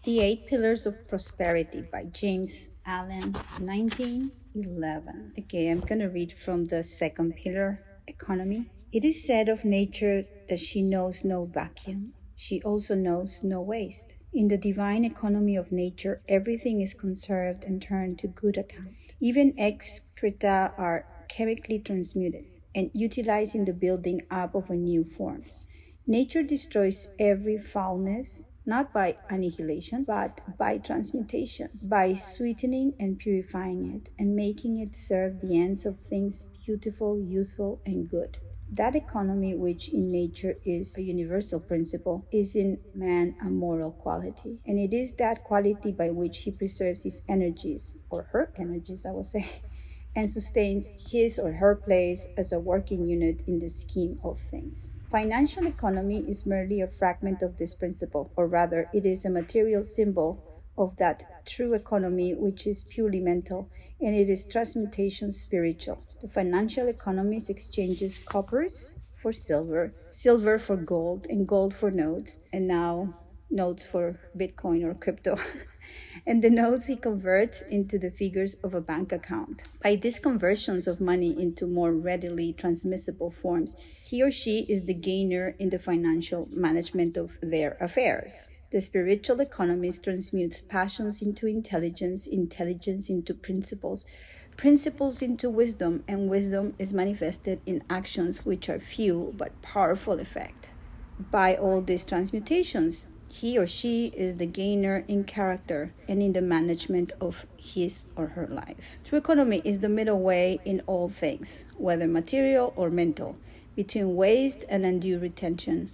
The Eight Pillars of Prosperity by James Allen, 1911. Okay, I'm going to read from the second pillar, economy. It is said of nature that she knows no vacuum. She also knows no waste. In the divine economy of nature, everything is conserved and turned to good account. Even excreta are chemically transmuted and utilized in the building up of a new forms. Nature destroys every foulness, not by annihilation, but by transmutation, by sweetening and purifying it, and making it serve the ends of things beautiful, useful, and good. That economy, which in nature is a universal principle, is in man a moral quality. And it is that quality by which he preserves his energies, or her energies, I would say, and sustains his or her place as a working unit in the scheme of things. Financial economy is merely a fragment of this principle, or rather, it is a material symbol of that true economy which is purely mental, and it is transmutation spiritual. The financial economy exchanges coppers for silver, silver for gold, and gold for notes, and now notes for Bitcoin or crypto. And the notes he converts into the figures of a bank account. By these conversions of money into more readily transmissible forms, he or she is the gainer in the financial management of their affairs. The spiritual economist transmutes passions into intelligence, intelligence into principles, principles into wisdom, and wisdom is manifested in actions which are few but powerful effect. By all these transmutations, he or she is the gainer in character and in the management of his or her life. True economy is the middle way in all things, whether material or mental, between waste and undue retention.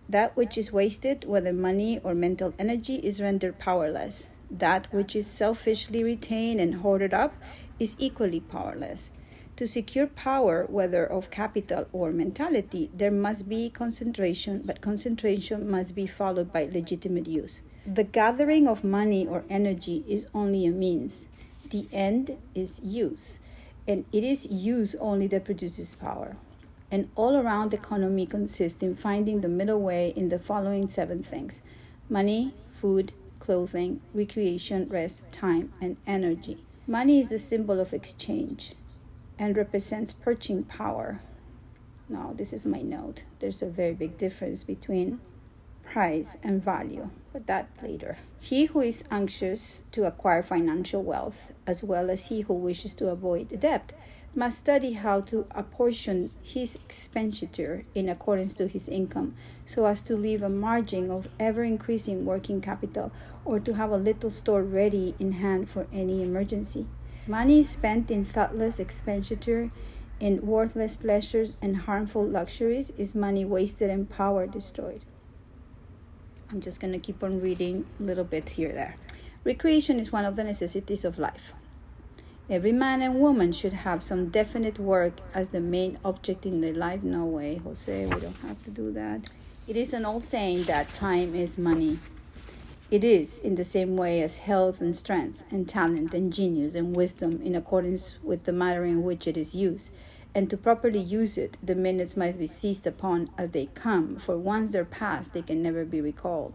That which is wasted, whether money or mental energy, is rendered powerless. That which is selfishly retained and hoarded up is equally powerless. To secure power, whether of capital or mentality, there must be concentration, but concentration must be followed by legitimate use. The gathering of money or energy is only a means. The end is use, and it is use only that produces power. An all-around economy consists in finding the middle way in the following 7 things: money, food, clothing, recreation, rest, time, and energy. Money is the symbol of exchange and represents purchasing power. Now, this is my note. There's a very big difference between price and value, but that later. He who is anxious to acquire financial wealth, as well as he who wishes to avoid debt, must study how to apportion his expenditure in accordance to his income, so as to leave a margin of ever-increasing working capital, or to have a little store ready in hand for any emergency. Money spent in thoughtless expenditure, in worthless pleasures and harmful luxuries, is money wasted and power destroyed. I'm just going to keep on reading little bits here there. Recreation is one of the necessities of life. Every man and woman should have some definite work as the main object in their life. No way, Jose, we don't have to do that. It is an old saying that time is money. It is in the same way as health and strength and talent and genius and wisdom, in accordance with the manner in which it is used. And to properly use it, the minutes must be seized upon as they come, for once they're past, they can never be recalled.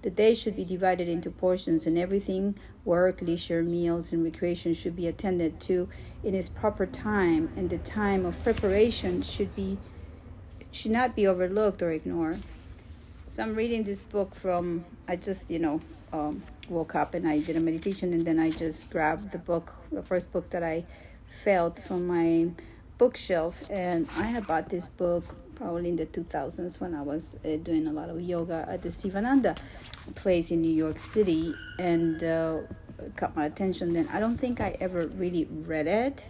The day should be divided into portions, and everything, work, leisure, meals, and recreation, should be attended to in its proper time, and the time of preparation should not be overlooked or ignored. So I'm reading this book from, I just, woke up and I did a meditation, and then I just grabbed the first book that I felt from my bookshelf, and I had bought this book probably in the 2000s when I was doing a lot of yoga at the Sivananda place in New York City, and caught my attention. Then I don't think I ever really read it,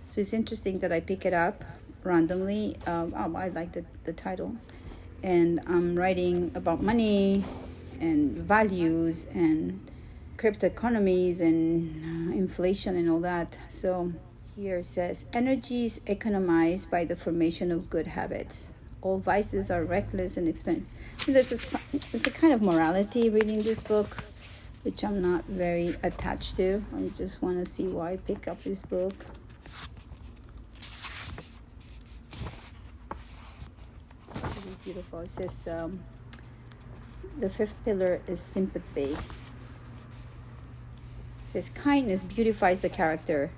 so it's interesting that I pick it up randomly. I like the title. And I'm writing about money and values and crypto economies and inflation and all that. So here it says, energy is economized by the formation of good habits. All vices are reckless and expensive. There's a kind of morality reading this book, which I'm not very attached to. I just want to see why I pick up this book. Beautiful. It says the 5th pillar is sympathy. says kindness beautifies the character.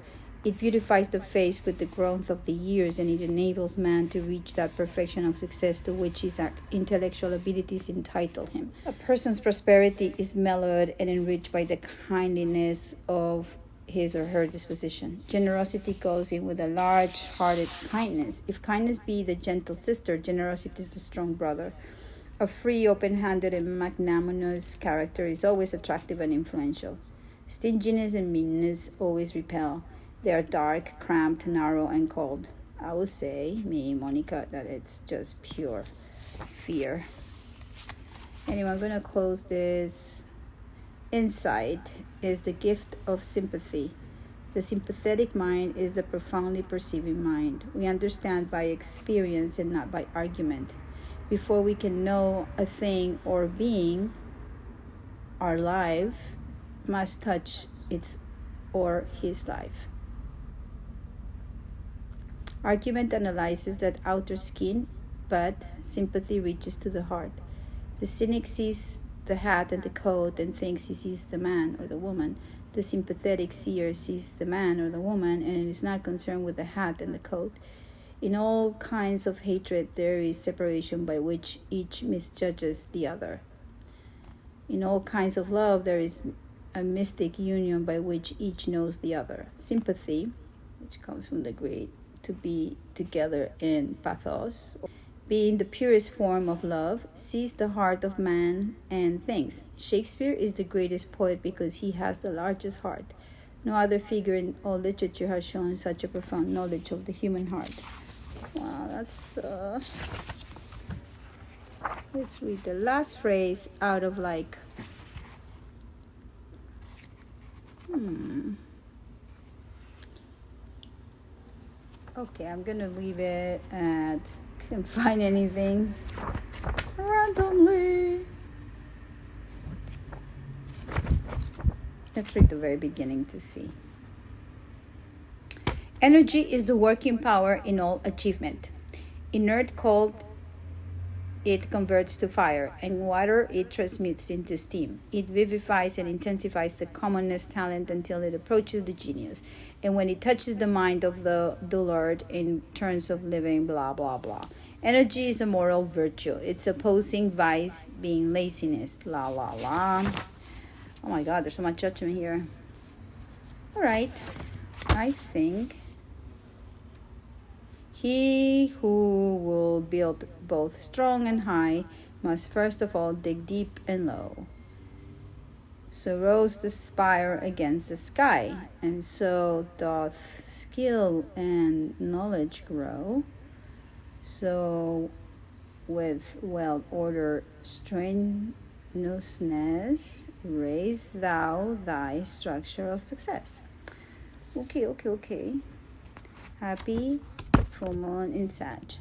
It beautifies the face with the growth of the years, and it enables man to reach that perfection of success to which his intellectual abilities entitle him. A person's prosperity is mellowed and enriched by the kindliness of his or her disposition. Generosity goes in with a large-hearted kindness. If kindness be the gentle sister, generosity is the strong brother. A free, open-handed, and magnanimous character is always attractive and influential. Stinginess and meanness always repel. They are dark, cramped, narrow, and cold. I would say, me, Monica, that it's just pure fear. Anyway, I'm going to close this. Insight is the gift of sympathy. The sympathetic mind is the profoundly perceiving mind. We understand by experience and not by argument. Before we can know a thing or being, our life must touch its or his life. Argument analyzes that outer skin, but sympathy reaches to the heart. The cynic sees the hat and the coat and thinks he sees the man or the woman. The sympathetic seer sees the man or the woman and is not concerned with the hat and the coat. In all kinds of hatred, there is separation by which each misjudges the other. In all kinds of love, there is a mystic union by which each knows the other. Sympathy, which comes from the Greek, to be together in pathos, being the purest form of love, sees the heart of man and things. Shakespeare is the greatest poet because he has the largest heart. No other figure in all literature has shown such a profound knowledge of the human heart. Wow, that's... Let's read the last phrase out of like... Okay, I'm gonna leave it at... Can't find anything randomly. Let's read the very beginning to see. Energy is the working power in all achievement. Inert cold, it converts to fire, and water it transmutes into steam. It vivifies and intensifies the commonest talent until it approaches the genius. And when it touches the mind of the dullard in terms of living, blah, blah, blah. Energy is a moral virtue. Its opposing vice being laziness, la, la, la. Oh my God, there's so much judgment here. All right, I think he who will build both strong and high must first of all dig deep and low. So rose the spire against the sky, and so doth skill and knowledge grow. So with well-ordered strenuousness, raise thou thy structure of success. Okay. Happy full moon in Sag.